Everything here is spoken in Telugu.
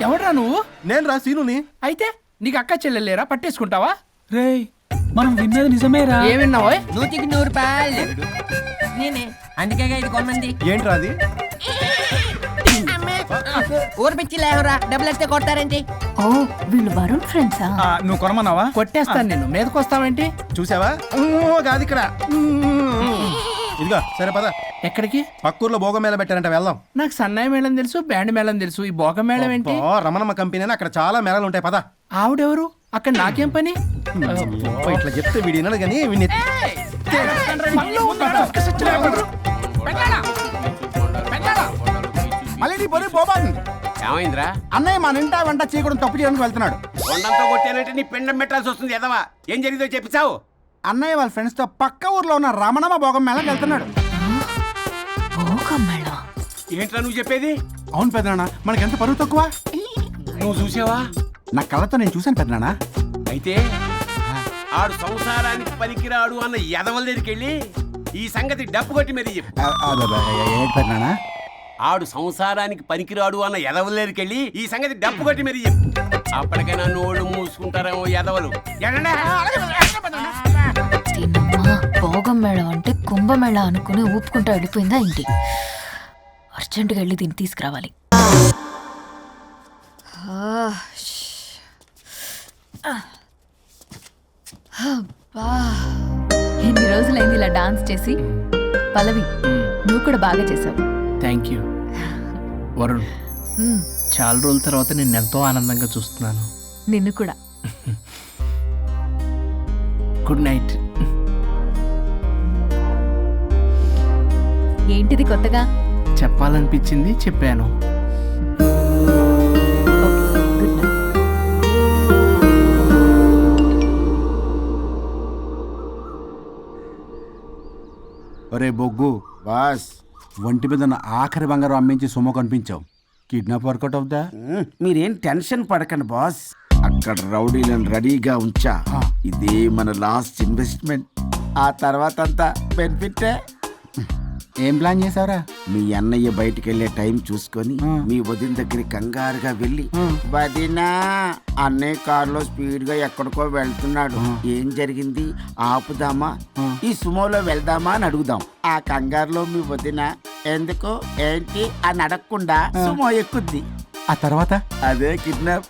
ఎవడ్రా నువ్వు? నేను రా సీనుని. అయితే నీకు అక్క చెల్లెలేరా? పట్టేసుకుంటావా? రేయ్ మనం విన్నది నిజమేరా? ఏం విన్నావో? 100కి 100 రూపాయలు నేనే, అందుకే ఇది కొమ్మంది. ఏంట్రా అది? ఊరు పిచ్చి లేవరా, డబ్బులు వస్తే కొడతారేంటి? ఓ వీళ్ళు వరుణ్ ఫ్రెండ్సా? నువ్వు కొనమన్నావా? కొట్టేస్తాను నిన్ను. మీదకొస్తావేంటి? చూసావా? కాదు ఇక్కడ. ఇదిగో సరే పద. ఎక్కడికి? పక్కూర్లో భోగం మేళ పెట్టారంట, వెళ్దాం. నాకు సన్నాయి మేళం తెలుసు, బ్యాండ్ మేళం తెలుసు, ఈ భోగం మేళం ఏంటి? రమణమ్మ కంపెనీ అని అక్కడ చాలా మేళాలు ఉంటాయి, పద. ఆవిడెవరు? అక్కడ నాకేం పని? ఇట్లా చెప్తే వీడి వినడు కానీ వీడిని మళ్ళీ నీ పొరి పోబాతుంది. ఏమైందిరా? అన్నయ్య మన ఇంటా వెంట చీకడం తప్పు చేయడానికి వెళ్తున్నాడు. కొండంతో కొట్టానంటే నీ పిండం పెట్టాల్సి వస్తుంది ఎదవా. ఏం జరిగిందో చెప్పిచావు? అన్నయ్య వాళ్ళ ఫ్రెండ్స్ తో పక్క ఊర్లో ఉన్న రమణమ్మ భోగం మేళకి వెళ్తున్నాడు. ఏంట్రా నువ్వు చెప్పేది? అవును పెద్దనాన్న, మనకి ఎంత పరువు తక్కువ. నువ్వు చూసావా? నా కళ్ళతో నేను చూశాను పెద్దనాన్న. అయితే ఆడు సంసారానికి పనికిరాడు అన్న ఎదవల దగ్గరికి వెళ్ళి ఈ సంగతి డప్పు కొట్టి మరీ చెప్పు. ఏంటి పెద్దనాన్న? ఆడు సంసారానికి పనికిరాడు అన్న ఎదవల దగ్గరికి వెళ్ళి ఈ సంగతి డప్పు కొట్టి మరీ చెప్పు. అప్పటికైనా నోళ్ళు మూసుకుంటారేమో ఎదవలు. భోగం మేళం అంటే కుంభమేళ అనుకుని ఊపుకుంటూ వెళ్ళిపోయిందా ఏంటి? అర్జెంటుగా వెళ్ళి దీన్ని తీసుకురావాలి. ఎన్ని రోజులైంది ఇలా డాన్స్ చేసి? పల్లవి నువ్వు కూడా బాగా చేసావు. Thank you Varun. చాలా రోజుల తర్వాత నేను ఎంతో ఆనందంగా చూస్తున్నాను. నిన్ను కూడా. Good night. ఏంటిది కొత్తగా? చెప్పాలనిపించింది, చెప్పాను. Good night. ఒరే బొగ్గు బాస్, ఒంటి మీద ఉన్న ఆఖరి బంగారం అమ్మించి సొమ్ము కనిపించావు. కిడ్నాప్ వర్కౌట్ అవుతా? మీరేం టెన్షన్ పడకండి బాస్. అక్కడ రౌడీలను రెడీగా ఉంచా. ఇదే మన లాస్ట్ ఇన్వెస్ట్మెంట్. ఆ తర్వాత అంతా బెనిఫిట్. ఏం ప్లాన్ చేసావురా? మీ అన్నయ్య బయటికి వెళ్ళే టైం చూసుకొని మీ వదిన దగ్గరికి కంగారుగా వెళ్ళి, వదినా అన్నయ్య కారులో స్పీడ్ గా ఎక్కడికో వెళ్తున్నాడు, ఏం జరిగింది, ఆపుదామా, ఈ సుమోలో వెళ్దామా అని అడుగుదాం. ఆ కంగారులో మీ వదిన ఎందుకు ఏంటి అని అడగకుండా సుమో ఎక్కుద్ది. ఆ తర్వాత అదే కిడ్నాప్.